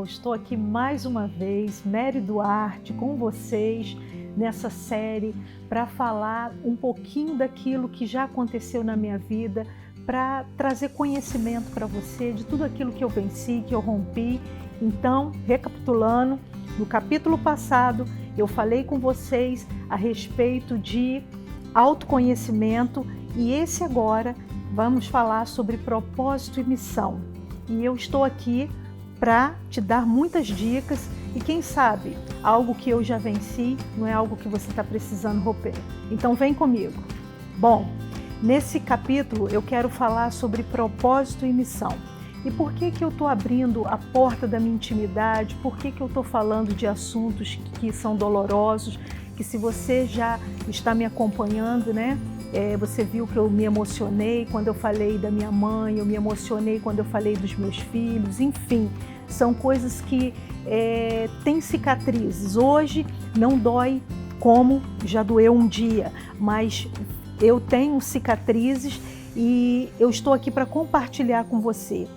estou aqui mais uma vez, Mary Duarte, com vocês nessa série para falar um pouquinho daquilo que já aconteceu na minha vida, para trazer conhecimento para você de tudo aquilo que eu venci, que eu rompi. Então, recapitulando, no capítulo passado eu falei com vocês a respeito de autoconhecimento e esse agora vamos falar sobre propósito e missão. E eu estou aqui para te dar muitas dicas e quem sabe algo que eu já venci não é algo que você está precisando romper. Então vem comigo. Bom, nesse capítulo eu quero falar sobre propósito e missão. E por que eu estou abrindo a porta da minha intimidade? Por que eu estou falando de assuntos que são dolorosos? Que se você já está me acompanhando, né? Você viu que eu me emocionei quando eu falei da minha mãe, eu me emocionei quando eu falei dos meus filhos, enfim, são coisas que têm cicatrizes. Hoje não dói como já doeu um dia, mas eu tenho cicatrizes e eu estou aqui para compartilhar com você.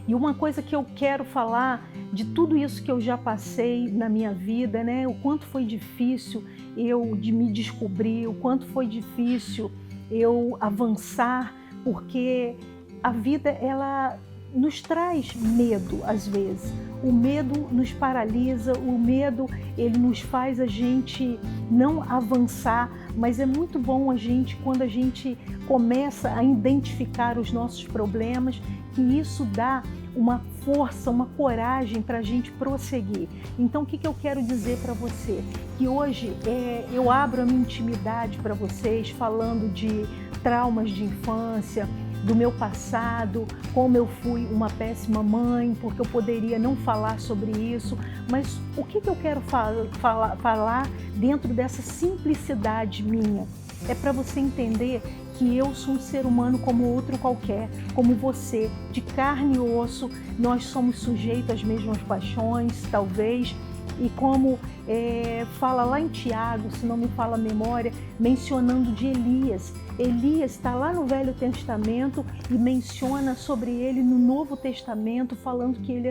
E uma coisa que eu quero falar de tudo isso que eu já passei na minha vida, né? O quanto foi difícil eu de me descobrir, o quanto foi difícil eu avançar, porque a vida ela nos traz medo às vezes. O medo nos paralisa, o medo ele nos faz a gente não avançar, mas é muito bom a gente, quando a gente começa a identificar os nossos problemas, que isso dá uma força, uma coragem para a gente prosseguir. Então, o que eu quero dizer para você? Que hoje eu abro a minha intimidade para vocês, falando de traumas de infância, do meu passado, como eu fui uma péssima mãe, porque eu poderia não falar sobre isso, mas o que eu quero falar dentro dessa simplicidade minha? É para você entender que eu sou um ser humano como outro qualquer, como você, de carne e osso, nós somos sujeitos às mesmas paixões, talvez, e como fala lá em Tiago, se não me fala a memória, mencionando de Elias. Elias está lá no Velho Testamento e menciona sobre ele no Novo Testamento, falando que ele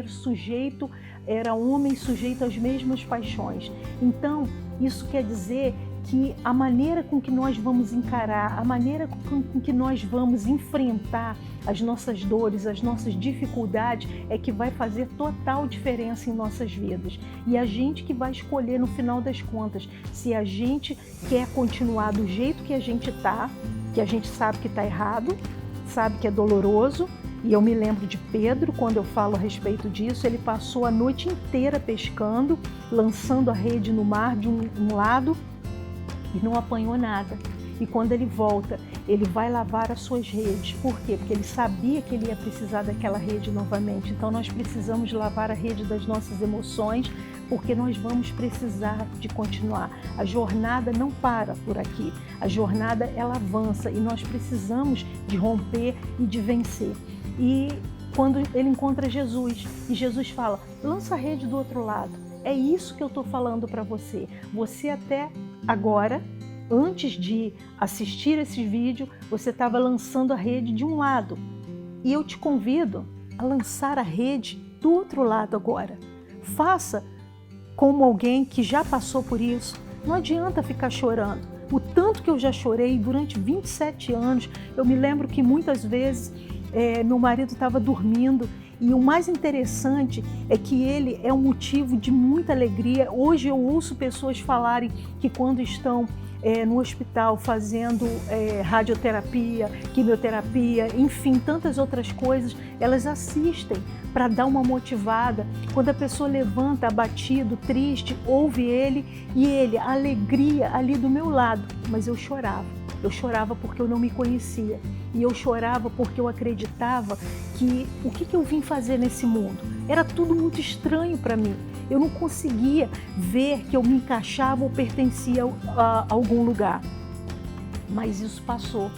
era homem sujeito às mesmas paixões. Então, isso quer dizer que a maneira com que nós vamos encarar, a maneira com que nós vamos enfrentar as nossas dores, as nossas dificuldades, é que vai fazer total diferença em nossas vidas. E a gente que vai escolher no final das contas, se a gente quer continuar do jeito que a gente está, que a gente sabe que está errado, sabe que é doloroso. E eu me lembro de Pedro, quando eu falo a respeito disso, ele passou a noite inteira pescando, lançando a rede no mar de um lado, e não apanhou nada. E quando ele volta, ele vai lavar as suas redes. Por quê? Porque ele sabia que ele ia precisar daquela rede novamente. Então nós precisamos lavar a rede das nossas emoções, porque nós vamos precisar de continuar. A jornada não para por aqui. A jornada ela avança e nós precisamos de romper e de vencer. E quando ele encontra Jesus, e Jesus fala, lança a rede do outro lado. É isso que eu estou falando para você. Você até agora, antes de assistir esse vídeo, você estava lançando a rede de um lado. E eu te convido a lançar a rede do outro lado agora. Faça como alguém que já passou por isso. Não adianta ficar chorando. O tanto que eu já chorei durante 27 anos, eu me lembro que muitas vezes meu marido estava dormindo. E o mais interessante é que ele é um motivo de muita alegria. Hoje eu ouço pessoas falarem que quando estão no hospital fazendo radioterapia, quimioterapia, enfim, tantas outras coisas, elas assistem para dar uma motivada. Quando a pessoa levanta abatido, triste, ouve ele e ele, a alegria ali do meu lado, mas eu chorava. Eu chorava porque eu não me conhecia e eu chorava porque eu acreditava que o que eu vim fazer nesse mundo era tudo muito estranho para mim. Eu não conseguia ver que eu me encaixava ou pertencia a algum lugar. Mas isso passou.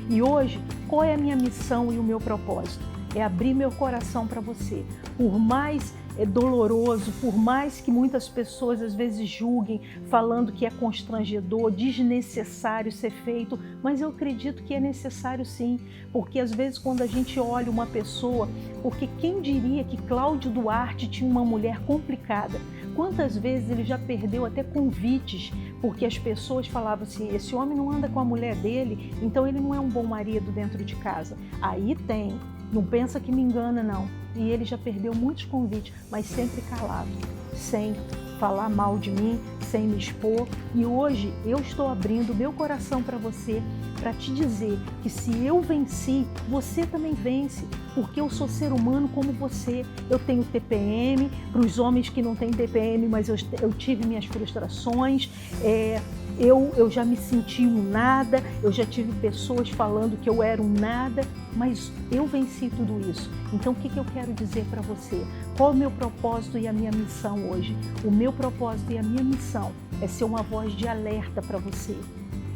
E hoje, qual é a minha missão e o meu propósito? É abrir meu coração para você. Por mais doloroso, por mais que muitas pessoas às vezes julguem, falando que é constrangedor, desnecessário ser feito, mas eu acredito que é necessário sim, porque às vezes quando a gente olha uma pessoa, porque quem diria que Cláudio Duarte tinha uma mulher complicada? Quantas vezes ele já perdeu até convites, porque as pessoas falavam assim, esse homem não anda com a mulher dele, então ele não é um bom marido dentro de casa. Aí tem, não pensa que me engana não. E ele já perdeu muitos convites, mas sempre calado, sem falar mal de mim, sem me expor. E hoje eu estou abrindo meu coração para você, para te dizer que se eu venci, você também vence, porque eu sou ser humano como você. Eu tenho TPM, para os homens que não têm TPM, mas eu tive minhas frustrações, eu já me senti um nada, eu já tive pessoas falando que eu era um nada, mas eu venci tudo isso. Então o que eu quero dizer para você? Qual é o meu propósito e a minha missão hoje? O meu propósito e a minha missão é ser uma voz de alerta para você.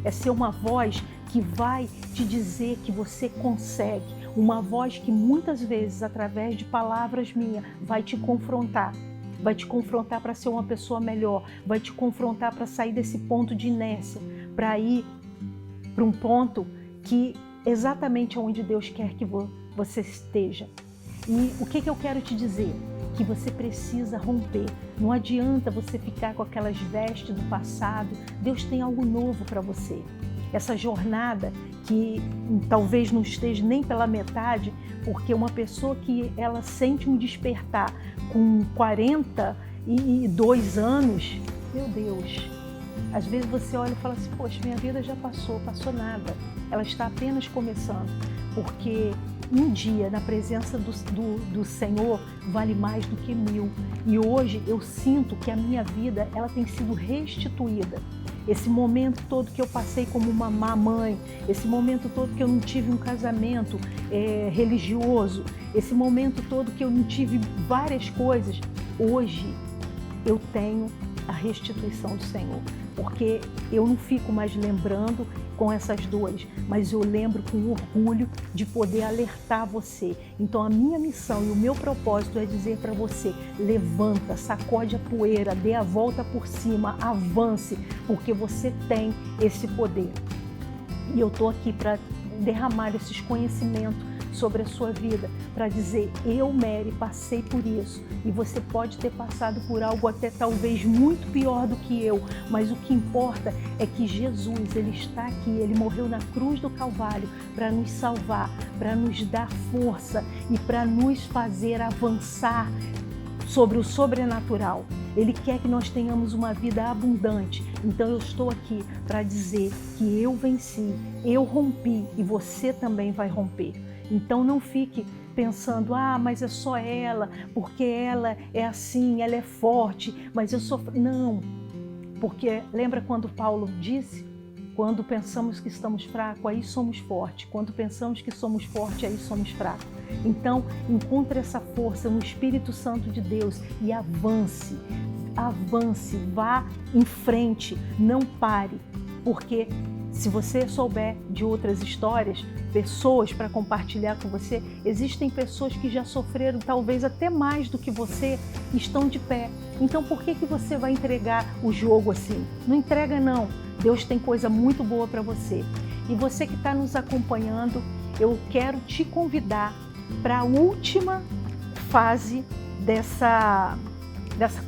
É ser uma voz que vai te dizer que você consegue. Uma voz que muitas vezes, através de palavras minhas, vai te confrontar. Vai te confrontar para ser uma pessoa melhor. Vai te confrontar para sair desse ponto de inércia. Para ir para um ponto que exatamente onde Deus quer que você esteja. E o que eu quero te dizer? Que você precisa romper. Não adianta você ficar com aquelas vestes do passado. Deus tem algo novo para você. Essa jornada que talvez não esteja nem pela metade, porque uma pessoa que ela sente um despertar com 42 anos, meu Deus, às vezes você olha e fala assim, poxa, minha vida já passou nada. Ela está apenas começando, porque um dia na presença do Senhor vale mais do que 1000. E hoje eu sinto que a minha vida ela tem sido restituída. Esse momento todo que eu passei como uma má mãe, esse momento todo que eu não tive um casamento religioso, esse momento todo que eu não tive várias coisas, hoje eu tenho a restituição do Senhor. Porque eu não fico mais lembrando com essas dores, mas eu lembro com orgulho de poder alertar você. Então a minha missão e o meu propósito é dizer para você, levanta, sacode a poeira, dê a volta por cima, avance, porque você tem esse poder. E eu estou aqui para derramar esses conhecimentos sobre a sua vida, para dizer, eu, Mary, passei por isso, e você pode ter passado por algo até talvez muito pior do que eu, mas o que importa é que Jesus, Ele está aqui, Ele morreu na cruz do Calvário para nos salvar, para nos dar força e para nos fazer avançar sobre o sobrenatural. Ele quer que nós tenhamos uma vida abundante. Então eu estou aqui para dizer que eu venci, eu rompi e você também vai romper. Então não fique pensando, mas é só ela, porque ela é assim, ela é forte, mas eu sou... Não, porque lembra quando Paulo disse? Quando pensamos que estamos fracos, aí somos fortes. Quando pensamos que somos fortes, aí somos fracos. Então, encontre essa força no Espírito Santo de Deus e avance. Avance, vá em frente, não pare. Porque se você souber de outras histórias, pessoas para compartilhar com você, existem pessoas que já sofreram talvez até mais do que você, estão de pé. Então por que você vai entregar o jogo assim? Não entrega não. Deus tem coisa muito boa para você. E você que está nos acompanhando, eu quero te convidar para a última fase dessa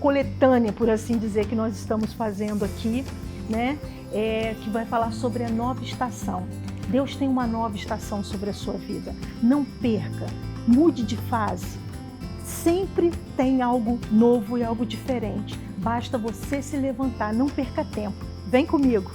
coletânea, por assim dizer, que nós estamos fazendo aqui, né? Que vai falar sobre a nova estação. Deus tem uma nova estação sobre a sua vida. Não perca, mude de fase. Sempre tem algo novo e algo diferente. Basta você se levantar, não perca tempo. Vem comigo!